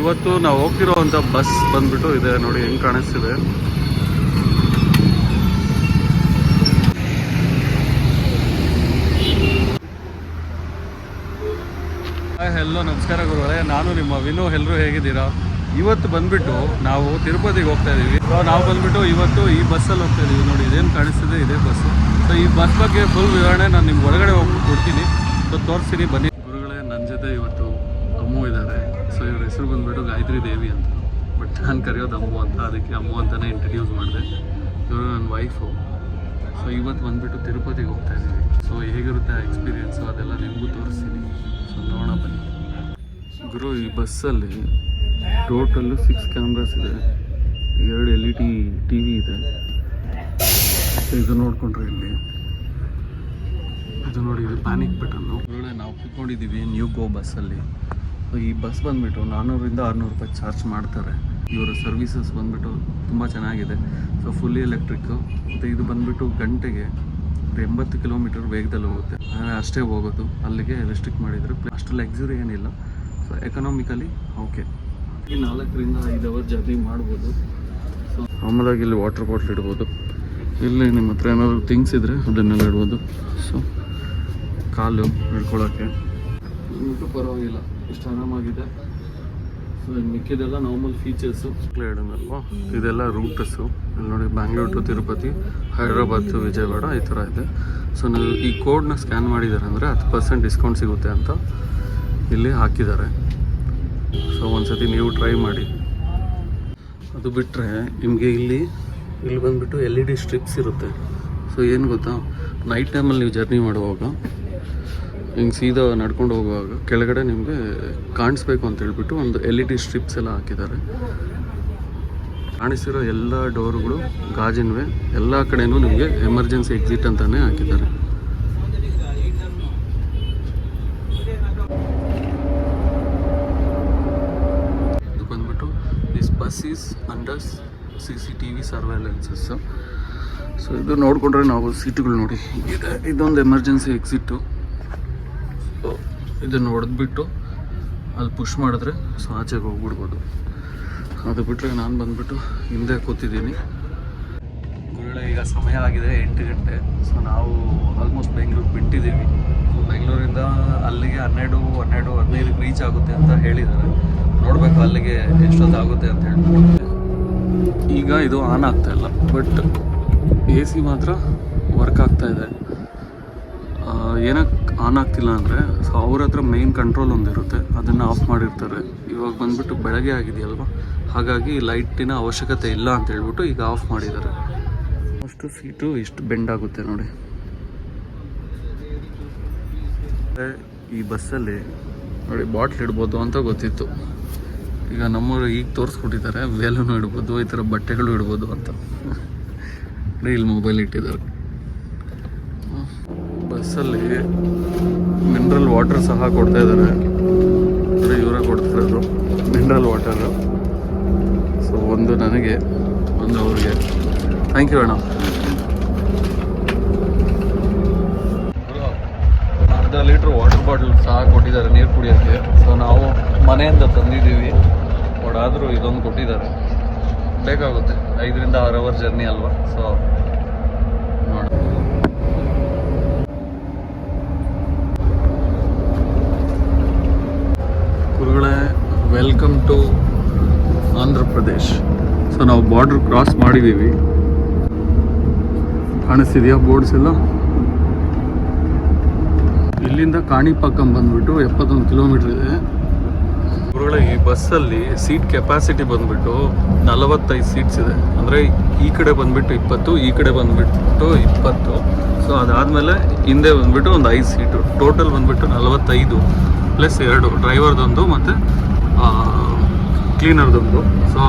ಇವತ್ತು ನಾವು ಹೋಗ್ತಿರೋವಂಥ ಬಸ್ ಬಂದ್ಬಿಟ್ಟು ಇದೆ ನೋಡಿ ಹೆಂಗೆ ಕಾಣಿಸ್ತಿದೆ. ಹೆಲ್ಲೋ ನಮಸ್ಕಾರ ಗುರುಗಳೇ, ನಾನು ನಿಮ್ಮ ವಿನು. ಎಲ್ಲರೂ ಹೇಗಿದ್ದೀರಾ? ಇವತ್ತು ಬಂದ್ಬಿಟ್ಟು ನಾವು ತಿರುಪತಿಗೆ ಹೋಗ್ತಾ ಇದ್ದೀವಿ. ನಾವು ಬಂದ್ಬಿಟ್ಟು ಇವತ್ತು ಈ ಬಸ್ಸಲ್ಲಿ ಹೋಗ್ತಾ ಇದ್ದೀವಿ. ನೋಡಿ ಇದೇನು ಕಾಣಿಸ್ತಿದೆ, ಇದೇ ಬಸ್ಸು. ಸೊ ಈ ಬಸ್ ಬಗ್ಗೆ ಫುಲ್ ವಿವರಣೆ ನಾನು ನಿಮ್ಗೆ ಹೊರಗಡೆ ಹೋಗ್ಬಿಟ್ಟು ಕೊಡ್ತೀನಿ. ಸೊ ತೋರಿಸ್ತೀನಿ ಬನ್ನಿ ಗುರುಗಳೇ. ನನ್ನ ಜೊತೆ ಇವತ್ತು ಅಮ್ಮು ಇದ್ದಾರೆ. ಸೊ ಇವ್ರ ಹೆಸರು ಬಂದ್ಬಿಟ್ಟು ಗಾಯತ್ರಿ ದೇವಿ ಅಂತ, ಬಟ್ ನಾನು ಕರೆಯೋದು ಅಮ್ಮು ಅಂತ, ಅದಕ್ಕೆ ಅಮ್ಮು ಅಂತಲೇ ಇಂಟ್ರಡ್ಯೂಸ್ ಮಾಡಿದೆ. ಇವರು ನನ್ನ ವೈಫು. ಸೊ ಇವತ್ತು ಬಂದ್ಬಿಟ್ಟು ತಿರುಪತಿಗೆ ಹೋಗ್ತಾ ಇದ್ದೀವಿ. ಸೊ ಹೇಗಿರುತ್ತೆ ಆ ಎಕ್ಸ್ಪೀರಿಯೆನ್ಸು ಅದೆಲ್ಲ ನಿಮಗೂ ತೋರಿಸ್ತೀನಿ. ಸೊ ನೋಡೋಣ ಬನ್ನಿ ಗುರು. ಈ ಬಸ್ಸಲ್ಲಿ ಟೋಟಲ್ಲು 6 ಕ್ಯಾಮ್ರಾಸ್ ಇದೆ, 2 LED TV ಇದೆ. ಇದು ನೋಡ್ಕೊಂಡ್ರೆ ಇಲ್ಲಿ ಇದು ನೋಡಿ, ಇದು ಪ್ಯಾನಿಕ್ ಬಟನ್ನು. ಒಳ್ಳೆ ನಾವು ಕೂತ್ಕೊಂಡಿದ್ದೀವಿ ನ್ಯೂ ಗೋ ಬಸ್ಸಲ್ಲಿ. ಸೊ ಈ ಬಸ್ ಬಂದುಬಿಟ್ಟು 400 600 ರೂಪಾಯಿ ಚಾರ್ಜ್ ಮಾಡ್ತಾರೆ. ಇವರ ಸರ್ವಿಸಸ್ ಬಂದುಬಿಟ್ಟು ತುಂಬ ಚೆನ್ನಾಗಿದೆ. So fully electric. ಮತ್ತು ಇದು ಬಂದುಬಿಟ್ಟು ಗಂಟೆಗೆ 80 ಕಿಲೋಮೀಟರ್ ವೇಗದಲ್ಲಿ ಹೋಗುತ್ತೆ. ಅಷ್ಟೇ ಹೋಗೋದು, ಅಲ್ಲಿಗೆ ರೆಸ್ಟ್ರಿಕ್ಟ್ ಮಾಡಿದರೆ. ಅಷ್ಟು ಲಕ್ಸುರಿ ಏನಿಲ್ಲ. So economically okay. ಈ 4 ರಿಂದ 5 ಅವರ್ ಜರ್ನಿ ಮಾಡ್ಬೋದು. ಸೊ ಆಮೇಲಾಗಿ ಇಲ್ಲಿ ವಾಟರ್ ಬಾಟ್ಲ್ ಇಡ್ಬೋದು. ಇಲ್ಲಿ ನಿಮ್ಮ ಹತ್ರ ಏನಾದರೂ ಥಿಂಗ್ಸ್ ಇದ್ದರೆ ಅದನ್ನೆಲ್ಲ ಇಡ್ಬೋದು. ಸೊ ಕಾಲು ಹಿಡ್ಕೊಳ್ಳೋಕ್ಕೆ ನಿಮಗೂ ಪರವಾಗಿಲ್ಲ, ಇಷ್ಟು ಆರಾಮಾಗಿದೆ. ಸೊ ಮಿಕ್ಕಿದೆಲ್ಲ ನಾರ್ಮಲ್ ಫೀಚರ್ಸು ಹೇಳಿದ್ನಲ್ವಾ, ಇದೆಲ್ಲ ರೂಟಸ್ಸು. ಇಲ್ಲಿ ನೋಡಿ, ಬ್ಯಾಂಗ್ಳೂರು ಟು ತಿರುಪತಿ, ಹೈದ್ರಾಬಾದ್ ಟು ವಿಜಯವಾಡ, ಈ ಥರ ಇದೆ. ಸೊ ನಾವು ಈ ಕೋಡ್ನ ಸ್ಕ್ಯಾನ್ ಮಾಡಿದ್ದಾರೆ ಅಂದರೆ 10% ಡಿಸ್ಕೌಂಟ್ ಸಿಗುತ್ತೆ ಅಂತ ಇಲ್ಲಿ ಹಾಕಿದ್ದಾರೆ. ಸೊ ಒಂದ್ಸತಿ ನೀವು ಟ್ರೈ ಮಾಡಿ. ಅದು ಬಿಟ್ಟರೆ ನಿಮಗೆ ಇಲ್ಲಿ ಬಂದುಬಿಟ್ಟು LED ಸ್ಟ್ರಿಪ್ಸ್ ಇರುತ್ತೆ. ಸೊ ಏನು ಗೊತ್ತಾ, ನೈಟ್ ಟೈಮಲ್ಲಿ ನೀವು ಜರ್ನಿ ಮಾಡುವಾಗ ಹಿಂಗೆ ಸೀದಾ ನಡ್ಕೊಂಡು ಹೋಗುವಾಗ ಕೆಳಗಡೆ ನಿಮಗೆ ಕಾಣಿಸ್ಬೇಕು ಅಂತ ಹೇಳ್ಬಿಟ್ಟು ಒಂದು LED ಸ್ಟ್ರಿಪ್ಸ್ ಎಲ್ಲ ಹಾಕಿದ್ದಾರೆ. ಕಾಣಿಸಿರೋ ಎಲ್ಲ ಡೋರ್ಗಳು ಗಾಜಿನವೇ. ಎಲ್ಲ ಕಡೆಯೂ ನಿಮಗೆ ಎಮರ್ಜೆನ್ಸಿ ಎಕ್ಸಿಟ್ ಅಂತಲೇ ಹಾಕಿದ್ದಾರೆ. ಇದು ಬಂದ್ಬಿಟ್ಟು this bus is under CCTV surveillances. So ಇದು ನೋಡಿಕೊಂಡ್ರೆ ನಾವು ಸೀಟುಗಳು ನೋಡಿ ಇದೆ. ಇದೊಂದು ಎಮರ್ಜೆನ್ಸಿ ಎಕ್ಸಿಟ್ಟು. ಸೊ ಇದನ್ನು ಹೊಡೆದ್ಬಿಟ್ಟು ಅಲ್ಲಿ ಪುಷ್ ಮಾಡಿದ್ರೆ ಸೊ ಆಚೆಗೆ ಹೋಗ್ಬಿಡ್ಬೋದು. ಅದು ಬಿಟ್ಟರೆ ನಾನು ಬಂದುಬಿಟ್ಟು ಹಿಂದೆ ಕೂತಿದ್ದೀನಿ. ಗುರುಗಳೇ, ಈಗ ಸಮಯ ಆಗಿದೆ 8 ಗಂಟೆ. ಸೊ ನಾವು ಆಲ್ಮೋಸ್ಟ್ ಬೆಂಗಳೂರು ಬಿಟ್ಟಿದ್ದೀವಿ. ಸೊ ಬೆಂಗಳೂರಿಂದ ಅಲ್ಲಿಗೆ 12-15 ರೀಚ್ ಆಗುತ್ತೆ ಅಂತ ಹೇಳಿದ್ದಾರೆ. ನೋಡಬೇಕು ಅಲ್ಲಿಗೆ ಎಷ್ಟೊತ್ತಾಗುತ್ತೆ ಅಂತ ಹೇಳ್ಬಿಟ್ಟು. ಈಗ ಇದು ಆನ್ ಆಗ್ತಾ ಇಲ್ಲ, ಬಟ್ AC ಮಾತ್ರ ವರ್ಕ್ ಆಗ್ತಾ ಇದೆ. ಏನಕ್ಕೆ ಆನ್ ಆಗ್ತಿಲ್ಲ ಅಂದರೆ, ಸೊ ಅವ್ರ ಹತ್ರ ಮೇನ್ ಕಂಟ್ರೋಲ್ ಒಂದಿರುತ್ತೆ, ಅದನ್ನು ಆಫ್ ಮಾಡಿರ್ತಾರೆ. ಇವಾಗ ಬಂದುಬಿಟ್ಟು ಬೆಳಗ್ಗೆ ಆಗಿದೆಯಲ್ವ, ಹಾಗಾಗಿ ಲೈಟಿನ ಅವಶ್ಯಕತೆ ಇಲ್ಲ ಅಂತ ಹೇಳ್ಬಿಟ್ಟು ಈಗ ಆಫ್ ಮಾಡಿದ್ದಾರೆ. ಅಷ್ಟು ಸೀಟು ಇಷ್ಟು ಬೆಂಡ್ ಆಗುತ್ತೆ ನೋಡಿ. ಈ ಬಸ್ಸಲ್ಲಿ ನೋಡಿ ಬಾಟ್ಲ್ ಇಡ್ಬೋದು ಅಂತ ಗೊತ್ತಿತ್ತು. ಈಗ ನಮ್ಮವರು ಈಗ ತೋರಿಸ್ಕೊಟ್ಟಿದ್ದಾರೆ, ವೇಲೂ ಇಡ್ಬೋದು, ಈ ಥರ ಬಟ್ಟೆಗಳು ಇಡ್ಬೋದು ಅಂತ. ಇಲ್ಲಿ ಮೊಬೈಲ್ ಇಟ್ಟಿದ್ದಾರೆ. ಬಸ್ಸಲ್ಲಿ ಮಿನರಲ್ ವಾಟರ್ ಸಹ ಕೊಡ್ತಾ ಇದ್ದಾರೆ. ಇವರೇ ಕೊಡ್ತಿರೋದು ಮಿನರಲ್ ವಾಟರು. ಸೊ ಒಂದು ನನಗೆ, ಒಂದು ಅವ್ರಿಗೆ. ಥ್ಯಾಂಕ್ ಯು ಅಣ್ಣ. ಅರ್ಧ ಲೀಟ್ರ್ ವಾಟರ್ ಬಾಟಲ್ ಸಹ ಕೊಟ್ಟಿದ್ದಾರೆ ನೀರು ಕುಡಿಯೋಕ್ಕೆ. ಸೊ ನಾವು ಮನೆಯಿಂದ ತಂದಿದ್ದೀವಿ, ಆದರೂ ಇದೊಂದು ಕೊಟ್ಟಿದ್ದಾರೆ. ಬೇಕಾಗುತ್ತೆ, 5 ರಿಂದ 6 ಅವರ್ ಜರ್ನಿ ಅಲ್ವಾ. ಸೊ ನೋಡ ಗುರುಗಳೇ, welcome to Andhra Pradesh. So ನಾವು ಬಾರ್ಡ್ರ್ ಕ್ರಾಸ್ ಮಾಡಿದ್ದೀವಿ. ಕಾಣಿಸ್ತಿದೆಯಾ ಬೋರ್ಡ್ಸ್ ಎಲ್ಲ? ಇಲ್ಲಿಂದ ಕಾಣಿಪಾಕಂ ಬಂದ್ಬಿಟ್ಟು 71 ಕಿಲೋಮೀಟ್ರ್ ಇದೆ. ಗುರುಗಳೇ, ಈ ಬಸ್ಸಲ್ಲಿ ಸೀಟ್ ಕೆಪಾಸಿಟಿ ಬಂದ್ಬಿಟ್ಟು 45 ಸೀಟ್ಸ್ ಇದೆ. ಅಂದರೆ ಈ ಕಡೆ ಬಂದ್ಬಿಟ್ಟು 20, ಈ ಕಡೆ ಬಂದ್ಬಿಟ್ಟು 20. ಸೊ ಅದಾದಮೇಲೆ ಹಿಂದೆ ಬಂದ್ಬಿಟ್ಟು ಒಂದು 5 ಸೀಟು. ಟೋಟಲ್ ಬಂದ್ಬಿಟ್ಟು 45 ಪ್ಲಸ್ 2 ಡ್ರೈವರ್ದೊಂದು ಮತ್ತು ಕ್ಲೀನರ್ದೊಂದು. ಸೊ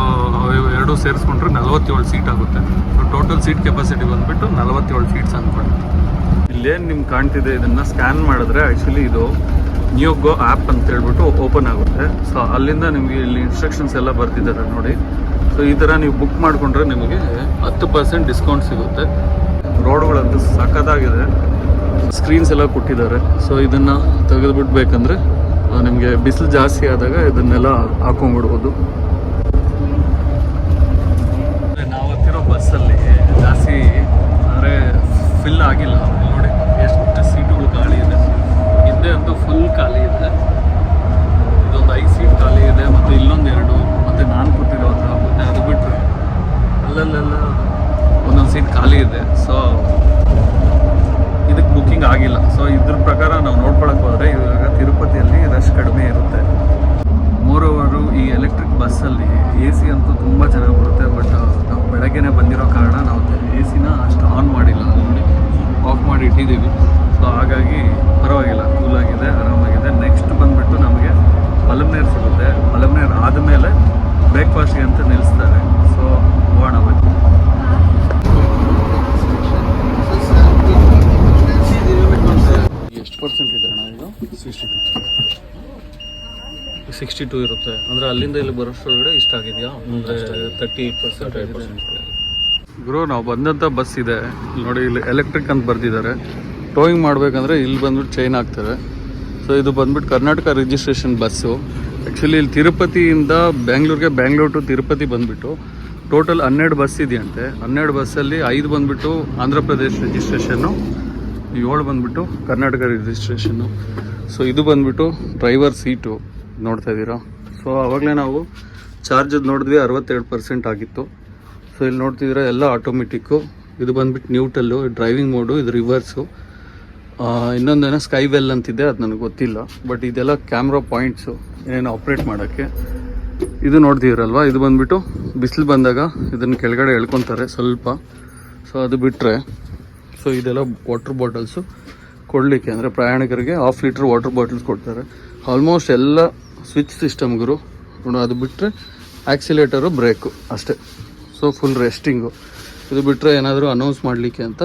ಎರಡು ಸೇರಿಸ್ಕೊಂಡ್ರೆ 47 ಸೀಟ್ ಆಗುತ್ತೆ. ಸೊ ಟೋಟಲ್ ಸೀಟ್ ಕೆಪಾಸಿಟಿ ಬಂದ್ಬಿಟ್ಟು 47 ಸೀಟ್ಸ್ ಅಂದ್ಕೊಂಡು. ಇಲ್ಲೇನು ನಿಮ್ಗೆ ಕಾಣ್ತಿದೆ, ಇದನ್ನು ಸ್ಕ್ಯಾನ್ ಮಾಡಿದ್ರೆ ಆ್ಯಕ್ಚುಲಿ ಇದು ನ್ಯೂ ಗೋ ಆ್ಯಪ್ ಅಂತ ಹೇಳ್ಬಿಟ್ಟು ಓಪನ್ ಆಗುತ್ತೆ. ಸೊ ಅಲ್ಲಿಂದ ನಿಮಗೆ ಇಲ್ಲಿ ಇನ್ಸ್ಟ್ರಕ್ಷನ್ಸ್ ಎಲ್ಲ ಬರ್ತಿದ್ದಾರೆ ನೋಡಿ. ಸೊ ಈ ಥರ ನೀವು ಬುಕ್ ಮಾಡಿಕೊಂಡ್ರೆ ನಿಮಗೆ 10% ಡಿಸ್ಕೌಂಟ್ ಸಿಗುತ್ತೆ. ರೋಡ್ಗಳಂತೂ ಸಖತ್ತಾಗಿದೆ, ಸ್ಕ್ರೀನ್ಸ್ ಎಲ್ಲ ಕೊಟ್ಟಿದ್ದಾರೆ. ಸೊ ಇದನ್ನು ತೆಗೆದುಬಿಟ್ಟು ಬೇಕಂದರೆ ನಿಮಗೆ ಬಿಸಿಲು ಜಾಸ್ತಿ ಆದಾಗ ಇದನ್ನೆಲ್ಲ ಹಾಕೊಂಡ್ಬಿಡ್ಬೋದು. ನಾವು ಹತ್ತಿರೋ ಬಸ್ಸಲ್ಲಿ ಜಾಸ್ತಿ ಅಂದರೆ ಫಿಲ್ ಆಗಿಲ್ಲ. ನೋಡಿ ಎಷ್ಟು ಸೀಟುಗಳು ಖಾಲಿ ಇದೆ. ಹಿಂದೆ ಅಂತೂ ಫುಲ್ ಖಾಲಿ ಇದೆ. ಇದೊಂದು 5 ಸೀಟ್ ಖಾಲಿ ಇದೆ, ಮತ್ತು ಇಲ್ಲೊಂದು 2, ಮತ್ತು ನಾನು ಕೂತಿರೋ ಹತ್ರ, ಮತ್ತು ಅದು ಬಿಟ್ಟರೆ ಅಲ್ಲಲ್ಲೆಲ್ಲ ಒಂದೊಂದು ಸೀಟ್ ಖಾಲಿ ಇದೆ. ಸೊ ಇದಕ್ಕೆ ಬುಕ್ಕಿಂಗ್ ಆಗಿಲ್ಲ. ಸೊ ಇದ್ರ ಪ್ರಕಾರ ನಾವು ನೋಡ್ಕೊಳಕ್ಕೆ ಹೋದರೆ ಇವಾಗ ತಿರುಪತಿಯಲ್ಲಿ ರಶ್ ಕಡಿಮೆ ಇರುತ್ತೆ. ಮೋರೋವರು ಈ ಎಲೆಕ್ಟ್ರಿಕ್ ಬಸ್ಸಲ್ಲಿ AC ಅಂತೂ ತುಂಬ ಚೆನ್ನಾಗಿ ಬರುತ್ತೆ. ಬಟ್ ನಾವು ಬೆಳಗ್ಗೆನೇ ಬಂದಿರೋ ಕಾರಣ ನಾವು AC ಅಷ್ಟು ಆನ್ ಮಾಡಿಲ್ಲ, ನೋಡಿ ಆಫ್ ಮಾಡಿ ಇಟ್ಟಿದ್ದೀವಿ. ಸೊ ಹಾಗಾಗಿ ಪರವಾಗಿಲ್ಲ, ಕೂಲಾಗಿದೆ, ಆರಾಮಾಗಿದೆ. ನೆಕ್ಸ್ಟ್ ಬಂದುಬಿಟ್ಟು ನಮಗೆ ಪಲಮ್ನೇರ್ ಸಿಗುತ್ತೆ. ಪಲಮ್ನೇರ್ ಆದಮೇಲೆ ಬ್ರೇಕ್ಫಾಸ್ಟ್ಗೆ ಅಂತ ನಿಲ್ಲಿಸ್ತಾರೆ. ಸೊ ಹೋಗೋಣ ಬನ್ನಿ. ಎಷ್ಟು ಪರ್ಸೆಂಟ್ ಇದೆ ಅಣ್ಣ ಇದು? 62 ಇರುತ್ತೆ. ಅಂದರೆ ಅಲ್ಲಿಂದ ಇಲ್ಲಿ ಬರೋಷ್ಟೊಳಗಡೆ ಇಷ್ಟ ಆಗಿದೆಯಾ? ಅಂದರೆ 38%. ಗುರು, ನಾವು ಬಂದಂಥ ಬಸ್ ಇದೆ ನೋಡಿ, ಇಲ್ಲಿ ಎಲೆಕ್ಟ್ರಿಕ್ ಅಂತ ಬರೆದಿದ್ದಾರೆ. ಟೋಯಿಂಗ್ ಮಾಡಬೇಕಂದ್ರೆ ಇಲ್ಲಿ ಬಂದ್ಬಿಟ್ಟು ಚೈನ್ ಹಾಕ್ತಾರೆ. ಸೊ ಇದು ಬಂದ್ಬಿಟ್ಟು ಕರ್ನಾಟಕ ರಿಜಿಸ್ಟ್ರೇಷನ್ ಬಸ್ಸು. ಆ್ಯಕ್ಚುಲಿ ಇಲ್ಲಿ ತಿರುಪತಿಯಿಂದ ಬ್ಯಾಂಗ್ಳೂರ್ ಟು ತಿರುಪತಿ ಬಂದುಬಿಟ್ಟು ಟೋಟಲ್ 12 ಬಸ್ ಇದೆಯಂತೆ. 12 ಬಸ್ಸಲ್ಲಿ 5 ಬಂದುಬಿಟ್ಟು ಆಂಧ್ರ ಪ್ರದೇಶ್ ರಿಜಿಸ್ಟ್ರೇಷನ್ನು, 7 ಬಂದುಬಿಟ್ಟು ಕರ್ನಾಟಕ ರಿಜಿಸ್ಟ್ರೇಷನ್ನು. ಸೊ ಇದು ಬಂದುಬಿಟ್ಟು ಡ್ರೈವರ್ ಸೀಟು ನೋಡ್ತಾ ಇದ್ದೀರಾ. ಸೊ ಆವಾಗಲೇ ನಾವು ಚಾರ್ಜ್ ನೋಡಿದ್ವಿ, 62% ಆಗಿತ್ತು. ಸೊ ಇಲ್ಲಿ ನೋಡ್ತಿದ್ದೀರಾ ಎಲ್ಲ ಆಟೋಮೆಟಿಕ್ಕು. ಇದು ಬಂದುಬಿಟ್ಟು ನ್ಯೂಟ್ರಲ್ಲು, ಡ್ರೈವಿಂಗ್ ಮೋಡು, ಇದು ರಿವರ್ಸು. ಇನ್ನೊಂದೇನೋ ಸ್ಕೈ ವೆಲ್ ಅಂತಿದೆ, ಅದು ನನಗೆ ಗೊತ್ತಿಲ್ಲ. ಬಟ್ ಇದೆಲ್ಲ ಕ್ಯಾಮ್ರಾ ಪಾಯಿಂಟ್ಸು ಏನೇನು ಆಪ್ರೇಟ್ ಮಾಡೋಕ್ಕೆ. ಇದು ನೋಡ್ತಿದ್ದೀರಲ್ವ, ಇದು ಬಂದುಬಿಟ್ಟು ಬಿಸಿಲು ಬಂದಾಗ ಇದನ್ನು ಕೆಳಗಡೆ ಎಳ್ಕೊತಾರೆ ಸ್ವಲ್ಪ. ಸೊ ಅದು ಬಿಟ್ಟರೆ ಸೊ ಇದೆಲ್ಲ ವಾಟರ್ ಬಾಟಲ್ಸು ಕೊಡಲಿಕ್ಕೆ, ಅಂದರೆ ಪ್ರಯಾಣಿಕರಿಗೆ 1/2 ಲೀಟ್ರ್ ವಾಟರ್ ಬಾಟಲ್ಸ್ ಕೊಡ್ತಾರೆ. ಆಲ್ಮೋಸ್ಟ್ ಎಲ್ಲ ಸ್ವಿಚ್ ಸಿಸ್ಟಮ್ಗಳು ನೋಡು. ಅದು ಬಿಟ್ಟರೆ ಆ್ಯಕ್ಸಿಲೇಟರು, ಬ್ರೇಕು ಅಷ್ಟೇ. So full resting. ಇದು ಬಿಟ್ಟರೆ ಏನಾದರೂ ಅನೌನ್ಸ್ ಮಾಡಲಿಕ್ಕೆ ಅಂತ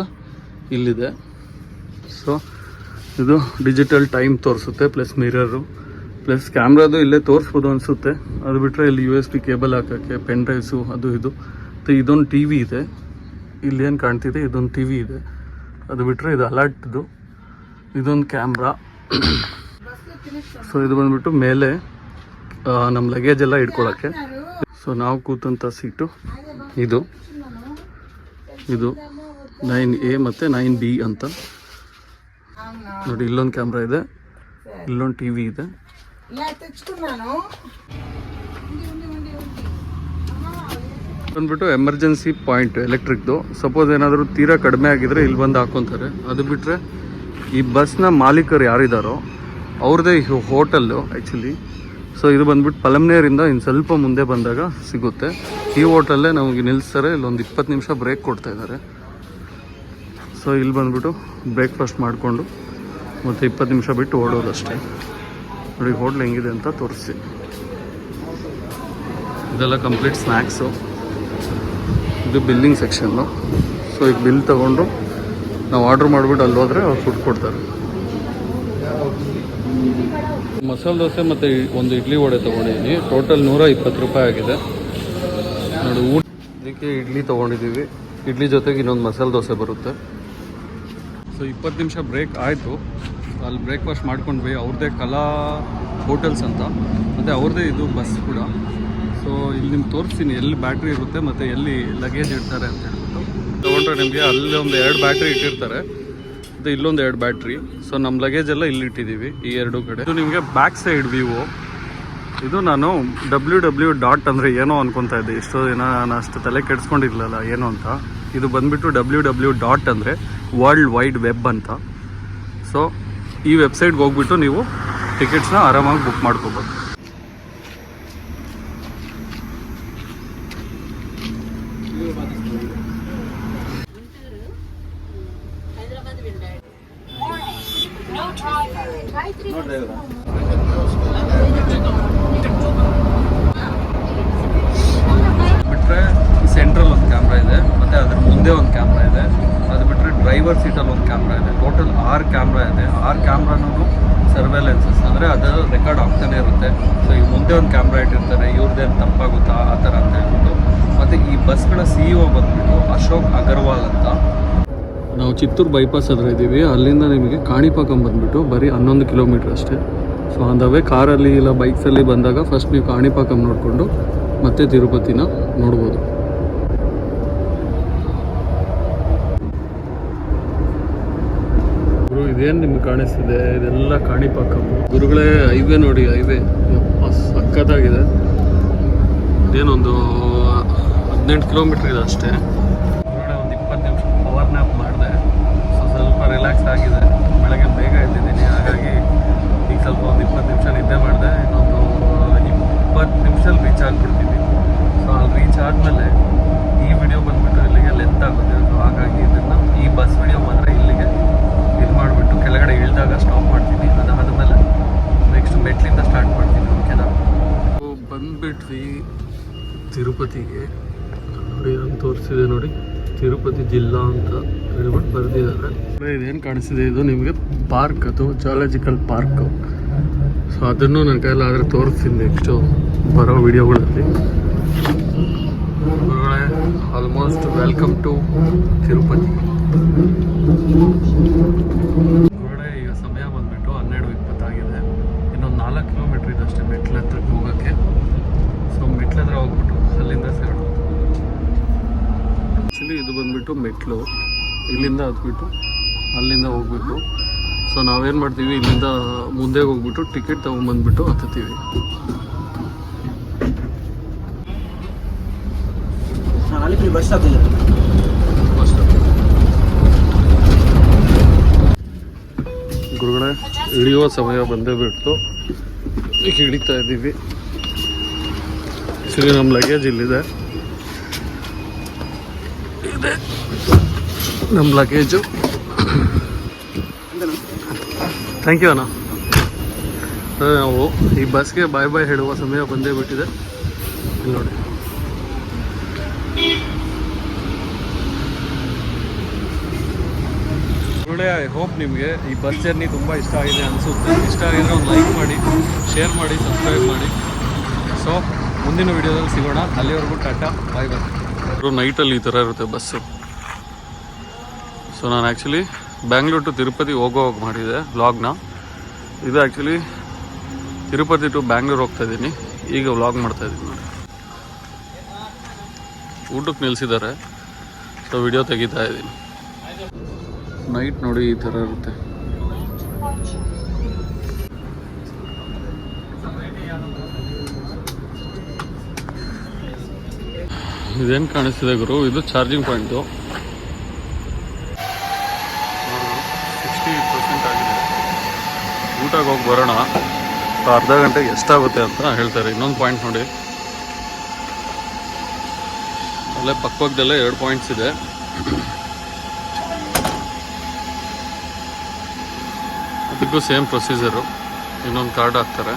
ಇಲ್ಲಿದೆ. ಸೊ ಇದು ಡಿಜಿಟಲ್ ಟೈಮ್ ತೋರಿಸುತ್ತೆ, ಪ್ಲಸ್ ಮಿರರು, ಪ್ಲಸ್ ಕ್ಯಾಮ್ರಾದು ಇಲ್ಲೇ ತೋರಿಸ್ಬೋದು ಅನಿಸುತ್ತೆ. ಅದು ಬಿಟ್ಟರೆ ಇಲ್ಲಿ USB ಕೇಬಲ್ ಹಾಕೋಕ್ಕೆ, ಪೆನ್ ಡ್ರೈವ್ಸು, ಅದು ಇದು. ಮತ್ತು ಇದೊಂದು TV ಇದೆ, ಇಲ್ಲೇನು ಕಾಣ್ತಿದೆ ಇದೊಂದು TV ಇದೆ. ಅದು ಬಿಟ್ಟರೆ ಇದು ಅಲರ್ಟ್ದು, ಇದೊಂದು ಕ್ಯಾಮ್ರಾ. ಸೊ ಇದು ಬಂದುಬಿಟ್ಟು ಮೇಲೆ ನಮ್ಮ ಲಗೇಜ್ ಎಲ್ಲ ಇಟ್ಕೊಳ್ಳೋಕ್ಕೆ. ಸೊ ನಾವು ಕೂತಂಥ ಸೀಟು ಇದು 9A ಮತ್ತು 9B ಅಂತ ನೋಡಿ. ಇಲ್ಲೊಂದು ಕ್ಯಾಮ್ರಾ ಇದೆ, ಇಲ್ಲೊಂದು TV ಇದೆ. ಬಂದ್ಬಿಟ್ಟು ಎಮರ್ಜೆನ್ಸಿ ಪಾಯಿಂಟ್ ಎಲೆಕ್ಟ್ರಿಕ್ದು. ಸಪೋಸ್ ಏನಾದರೂ ತೀರಾ ಕಡಿಮೆ ಆಗಿದ್ರೆ ಇಲ್ಲಿ ಬಂದು ಹಾಕ್ಕೊತಾರೆ. ಅದು ಬಿಟ್ಟರೆ ಈ ಬಸ್ನ ಮಾಲೀಕರು ಯಾರಿದ್ದಾರೋ ಅವ್ರದ್ದೇ ಹೋಟೆಲ್ಲು ಆ್ಯಕ್ಚುಲಿ. ಸೊ ಇದು ಬಂದ್ಬಿಟ್ಟು ಪಲಮ್ನೇರಿಂದ ಇನ್ನು ಸ್ವಲ್ಪ ಮುಂದೆ ಬಂದಾಗ ಸಿಗುತ್ತೆ. ಈ ಹೋಟೆಲ್ಲೇ ನಮಗೆ ನಿಲ್ಲಿಸ್ತಾರೆ. ಇಲ್ಲೊಂದು 20 ನಿಮಿಷ ಬ್ರೇಕ್ ಕೊಡ್ತಾ ಇದ್ದಾರೆ. ಸೊ ಇಲ್ಲಿ ಬಂದ್ಬಿಟ್ಟು ಬ್ರೇಕ್ಫಾಸ್ಟ್ ಮಾಡಿಕೊಂಡು ಮತ್ತು 20 ನಿಮಿಷ ಬಿಟ್ಟು ಓಡೋದಷ್ಟೇ. ನೋಡಿ ಹೋಟ್ಲ್ ಹೆಂಗಿದೆ ಅಂತ ತೋರಿಸಿ. ಇದೆಲ್ಲ ಕಂಪ್ಲೀಟ್ ಸ್ನ್ಯಾಕ್ಸು. ಇದು ಬಿಲ್ಲಿಂಗ್ ಸೆಕ್ಷನ್ನು. ಸೊ ಈಗ ಬಿಲ್ ತೊಗೊಂಡು ನಾವು ಆರ್ಡ್ರ್ ಮಾಡಿಬಿಟ್ಟು ಅಲ್ಲಿ ಹೋದರೆ ಅವ್ರು ಫುಡ್ ಕೊಡ್ತಾರೆ. ಮಸಾಲೆ ದೋಸೆ ಮತ್ತು ಒಂದು ಇಡ್ಲಿ ವಡೆ ತೊಗೊಂಡಿದ್ದೀನಿ. ಟೋಟಲ್ 120 ರೂಪಾಯಿ ಆಗಿದೆ ನೋಡಿ. ಇದಕ್ಕೆ ಇಡ್ಲಿ ತೊಗೊಂಡಿದ್ದೀವಿ. ಇಡ್ಲಿ ಜೊತೆಗೆ ಇನ್ನೊಂದು ಮಸಾಲೆ ದೋಸೆ ಬರುತ್ತೆ. ಸೊ 20 ನಿಮಿಷ ಬ್ರೇಕ್ ಆಯಿತು. ಅಲ್ಲಿ ಬ್ರೇಕ್ಫಾಸ್ಟ್ ಮಾಡ್ಕೊಂಡ್ವಿ. ಅವ್ರದ್ದೇ ಕಲಾ ಹೋಟೆಲ್ಸ್ ಅಂತ, ಮತ್ತು ಅವ್ರದ್ದೇ ಇದು ಬಸ್ ಕೂಡ. ಸೊ ಇಲ್ಲಿ ನಿಮ್ಗೆ ತೋರಿಸ್ತೀನಿ ಎಲ್ಲಿ ಬ್ಯಾಟ್ರಿ ಇರುತ್ತೆ ಮತ್ತು ಎಲ್ಲಿ ಲಗೇಜ್ ಇಡ್ತಾರೆ ಅಂತ ಹೇಳ್ಬಿಟ್ಟು. ತೊಗೊಂಡ್ರೆ ನಿಮಗೆ ಅಲ್ಲಿ ಒಂದು 2 ಬ್ಯಾಟ್ರಿ ಇಟ್ಟಿರ್ತಾರೆ, ಮತ್ತು ಇಲ್ಲೊಂದು 2 ಬ್ಯಾಟ್ರಿ. ಸೊ ನಮ್ಮ ಲಗೇಜ್ ಎಲ್ಲ ಇಲ್ಲಿ ಇಟ್ಟಿದ್ದೀವಿ ಈ 2 ಕಡೆ. ಇದು ನಿಮಗೆ ಬ್ಯಾಕ್ ಸೈಡ್ ವ್ಯೂ. ಇದು ನಾನು www. ಅಂದರೆ ಏನೋ ಅನ್ಕೊತಾ ಇದ್ದೆ ಇಷ್ಟೋ ದಿನ. ನಾನು ಅಷ್ಟು ತಲೆ ಕೆಡಿಸ್ಕೊಂಡಿರ್ಲಿಲ್ಲ ಏನೋ ಅಂತ. ಇದು ಬಂದುಬಿಟ್ಟು www. ಅಂದರೆ ವರ್ಲ್ಡ್ ವೈಡ್ ವೆಬ್ ಅಂತ. ಸೊ ಈ ವೆಬ್ಸೈಟ್ಗೆ ಹೋಗ್ಬಿಟ್ಟು ನೀವು ಟಿಕೆಟ್ಸ್ನ ಆರಾಮಾಗಿ ಬುಕ್ ಮಾಡ್ಕೋಬೋದು. ಬಿಟ್ಟರೆ ಸೆಂಟ್ರಲ್ ಒಂದು ಕ್ಯಾಮ್ರಾ ಇದೆ, ಮತ್ತು ಅದ್ರ ಮುಂದೆ ಒಂದು ಕ್ಯಾಮ್ರಾ ಇದೆ. ಅದು ಬಿಟ್ಟರೆ ಡ್ರೈವರ್ ಸೀಟಲ್ಲಿ ಒಂದು ಕ್ಯಾಮ್ರಾ ಇದೆ. ಟೋಟಲ್ 6 ಕ್ಯಾಮ್ರಾ ಇದೆ. 6 ಕ್ಯಾಮ್ರಾನೂ ಸರ್ವೇಲೆನ್ಸಸ್, ಅಂದರೆ ಅದು ರೆಕಾರ್ಡ್ ಆಗ್ತಾನೆ ಇರುತ್ತೆ. ಸೊ ಈಗ ಮುಂದೆ ಒಂದು ಕ್ಯಾಮ್ರಾ ಇಟ್ಟಿರ್ತಾರೆ, ಇವ್ರದ್ದೇನು ತಪ್ಪಾಗುತ್ತಾ ಆ ಥರ ಅಂತ ಹೇಳ್ಬಿಟ್ಟು. ಮತ್ತು ಈ ಬಸ್ಗಳ CEO ಬಂದುಬಿಟ್ಟು ಅಶೋಕ್ ಅಗರ್ವಾಲ್ ಅಂತ. ನಾವು ಚಿತ್ತೂರು ಬೈಪಾಸ್ ಹತ್ರ ಇದ್ದೀವಿ. ಅಲ್ಲಿಂದ ನಿಮಗೆ ಕಾಣಿಪಾಕಂ ಬಂದುಬಿಟ್ಟು ಬರೀ 11 ಕಿಲೋಮೀಟ್ರ್ ಅಷ್ಟೇ. ಸೊ ಆನ್ ದ ವೇ ಕಾರಲ್ಲಿ ಇಲ್ಲ ಬೈಕ್ಸಲ್ಲಿ ಬಂದಾಗ ಫಸ್ಟ್ ನೀವು ಕಾಣಿಪಾಕಂ ನೋಡಿಕೊಂಡು ಮತ್ತೆ ತಿರುಪತಿನ ನೋಡ್ಬೋದು. ಗುರು ಇದೇನು ನಿಮ್ಗೆ ಕಾಣಿಸ್ತಿದೆ, ಇದೆಲ್ಲ ಕಾಣಿಪಾಕಂ. ಗುರುಗಳೇ ಹೈವೇ ನೋಡಿ, ಹೈವೇ ಸಖತ್ತಾಗಿದೆ. ಇದೇನೊಂದು 18 ಕಿಲೋಮೀಟ್ರ್ ಇದೆ ಅಷ್ಟೇ. ಒಂದು 20 ನಿಮಿಷ ಪವರ್ ನ್ಯಾಪ್ ಮಾಡಿದೆ. ಸೊ ಸ್ವಲ್ಪ ರಿಲ್ಯಾಕ್ಸ್ ಆಗಿದೆ. ಬೆಳಗ್ಗೆ ಬೇಗ ಎದ್ದಿದ್ದೀನಿ, ಹಾಗಾಗಿ ಈಗ ಸ್ವಲ್ಪ ಒಂದು 20 ನಿಮಿಷ ನಿದ್ದೆ ಮಾಡಿದೆ. ಇನ್ನೊಂದು 20 ನಿಮಿಷದಲ್ಲಿ ರೀಚ್ ಆಗಿಬಿಡ್ತೀನಿ. ಸೊ ಅಲ್ಲಿ ರೀಚ್ ಆದಮೇಲೆ ಈ ವಿಡಿಯೋ ಬಂದುಬಿಟ್ಟು ಇಲ್ಲಿಗೆ ಲೆಂತ್ ಆಗುತ್ತೆ. ಸೊ ಹಾಗಾಗಿ ಇದನ್ನು ಈ ಬಸ್ ವಿಡಿಯೋ ಮಾತ್ರ ಇಲ್ಲಿಗೆ ಇದು ಮಾಡಿಬಿಟ್ಟು ಕೆಳಗಡೆ ಇಳಿದಾಗ ಸ್ಟಾಪ್ ಮಾಡ್ತೀನಿ. ಅದಾದಮೇಲೆ ನೆಕ್ಸ್ಟ್ ಮೆಟ್ಲಿಂದ ಸ್ಟಾರ್ಟ್ ಮಾಡ್ತೀನಿ. ಓಕೆನಾ? ಬಂದುಬಿಟ್ವಿ ತಿರುಪತಿಗೆ. ನೋಡಿ ನಾನು ತೋರಿಸಿದೆ ನೋಡಿ, ತಿರುಪತಿ ಜಿಲ್ಲಾ ಅಂತ ಹೇಳ್ಬಿಟ್ಟು ಬರೆದಿದ್ದಾರೆ. ಇದೇನು ಕಾಣಿಸ್ತಿದೆ, ಇದು ನಿಮಗೆ ಪಾರ್ಕ್, ಅದು ಜುವಾಲಜಿಕಲ್ ಪಾರ್ಕ್. ಸೊ ಅದನ್ನು ನನ್ನ ಕೈಯಲ್ಲಾದರೆ ತೋರಿಸ್ತೀನಿ ನೆಕ್ಸ್ಟು ಬರೋ ವಿಡಿಯೋಗಳಲ್ಲಿ. Almost welcome to Tirupati. ಈಗ ಸಮಯ ಬಂದುಬಿಟ್ಟು 12:20 ಆಗಿದೆ. ಇನ್ನೊಂದು 4 ಕಿಲೋಮೀಟ್ರ್ ಇದೆ ಅಷ್ಟೇ ಮೆಟ್ಲ ಹತ್ರಕ್ಕೆ ಹೋಗೋಕ್ಕೆ. ಸೊ ಮೆಟ್ಲ ಹತ್ರ ಹೋಗ್ಬಿಟ್ಟು ಅಲ್ಲಿಂದ ಸೇರೋಣ. ಆ್ಯಕ್ಚುಲಿ ಇದು ಬಂದುಬಿಟ್ಟು ಮೆಟ್ಲು, ಇಲ್ಲಿಂದ ಹತ್ಬಿಟ್ಟು ಅಲ್ಲಿಂದ ಹೋಗ್ಬೇಕು. ಸೊ ನಾವೇನು ಮಾಡ್ತೀವಿ, ಇಲ್ಲಿಂದ ಮುಂದೆ ಹೋಗ್ಬಿಟ್ಟು ಟಿಕೆಟ್ ತೊಗೊಂಬಂದ್ಬಿಟ್ಟು ಹತ್ತೀವಿ. ಬಸ್ ಸ್ಟಾಪ್ ಗುರುಗಳೇ, ಇಳಿಯುವ ಸಮಯ ಬಂದೇ ಬಿಟ್ಟು ಈಗ ಹಿಡಿತಾ ಇದ್ದೀವಿ. ಸರಿ, ನಮ್ಮ ಲಗೇಜ್ ಇಲ್ಲಿದೆ. ಇದೆ ನಮ್ಮ ಲಗೇಜು. ಥ್ಯಾಂಕ್ ಯು ಅಣ್ಣ. ನಾವು ಈ ಬಸ್ಗೆ ಬಾಯ್ ಬಾಯ್ ಹೇಳುವ ಸಮಯ ಬಂದೇ ಬಿಟ್ಟಿದೆ. ಇಲ್ಲಿ ನೋಡಿ, ಒಳ್ಳೆ. ಐ ಹೋಪ್ ನಿಮಗೆ ಈ ಬಸ್ ಜರ್ನಿ ತುಂಬ ಇಷ್ಟ ಆಗಿದೆ ಅನಿಸುತ್ತೆ. ಇಷ್ಟ ಆಗಿದ್ರೆ ಒಂದು ಲೈಕ್ ಮಾಡಿ, ಶೇರ್ ಮಾಡಿ, ಸಬ್ಸ್ಕ್ರೈಬ್ ಮಾಡಿ. ಸೊ ಮುಂದಿನ ವೀಡಿಯೋದಲ್ಲಿ ಸಿಗೋಣ. ಅಲ್ಲಿವರೆಗೂ ಟಾಟಾ, ಬಾಯ್ ಬಾಯ್. ನೈಟಲ್ಲಿ ಈ ಥರ ಇರುತ್ತೆ ಬಸ್ಸು. ಸೊ ನಾನು ಆ್ಯಕ್ಚುಲಿ ಬ್ಯಾಂಗ್ಳೂರ್ ಟು ತಿರುಪತಿ ಹೋಗೋವಾಗ ಮಾಡಿದೆ ವ್ಲಾಗ್ನ. ಇದು ಆ್ಯಕ್ಚುಲಿ ತಿರುಪತಿ ಟು ಬ್ಯಾಂಗ್ಳೂರ್ ಹೋಗ್ತಾಯಿದ್ದೀನಿ. ಈಗ ವ್ಲಾಗ್ ಮಾಡ್ತಾಯಿದ್ದೀನಿ ನೋಡಿ. ಊಟಕ್ಕೆ ನಿಲ್ಲಿಸಿದ್ದಾರೆ. ಸೊ ವಿಡಿಯೋ ತೆಗಿತಾ ಇದ್ದೀನಿ. ನೈಟ್ ನೋಡಿ ಈ ಥರ ಇರುತ್ತೆ. ಇದೇನು ಕಾಣಿಸ್ತಿದೆ ಗುರು, ಇದು ಚಾರ್ಜಿಂಗ್ ಪಾಯಿಂಟು. 68% ಆಗಿದೆ. ಊಟಕ್ಕೆ ಹೋಗಿ ಬರೋಣ. ಅರ್ಧ ಗಂಟೆಗೆ ಎಷ್ಟಾಗುತ್ತೆ ಅಂತ ಹೇಳ್ತಾರೆ. ಇನ್ನೊಂದು ಪಾಯಿಂಟ್ ನೋಡಿ, ಅಲ್ಲೇ ಪಕ್ಕದಲ್ಲೇ 2 ಪಾಯಿಂಟ್ಸ್ ಇದೆ. ಅದಕ್ಕೂ ಸೇಮ್ ಪ್ರೊಸೀಜರು. ಇನ್ನೊಂದು ಕಾರ್ಡ್ ಹಾಕ್ತಾರೆ.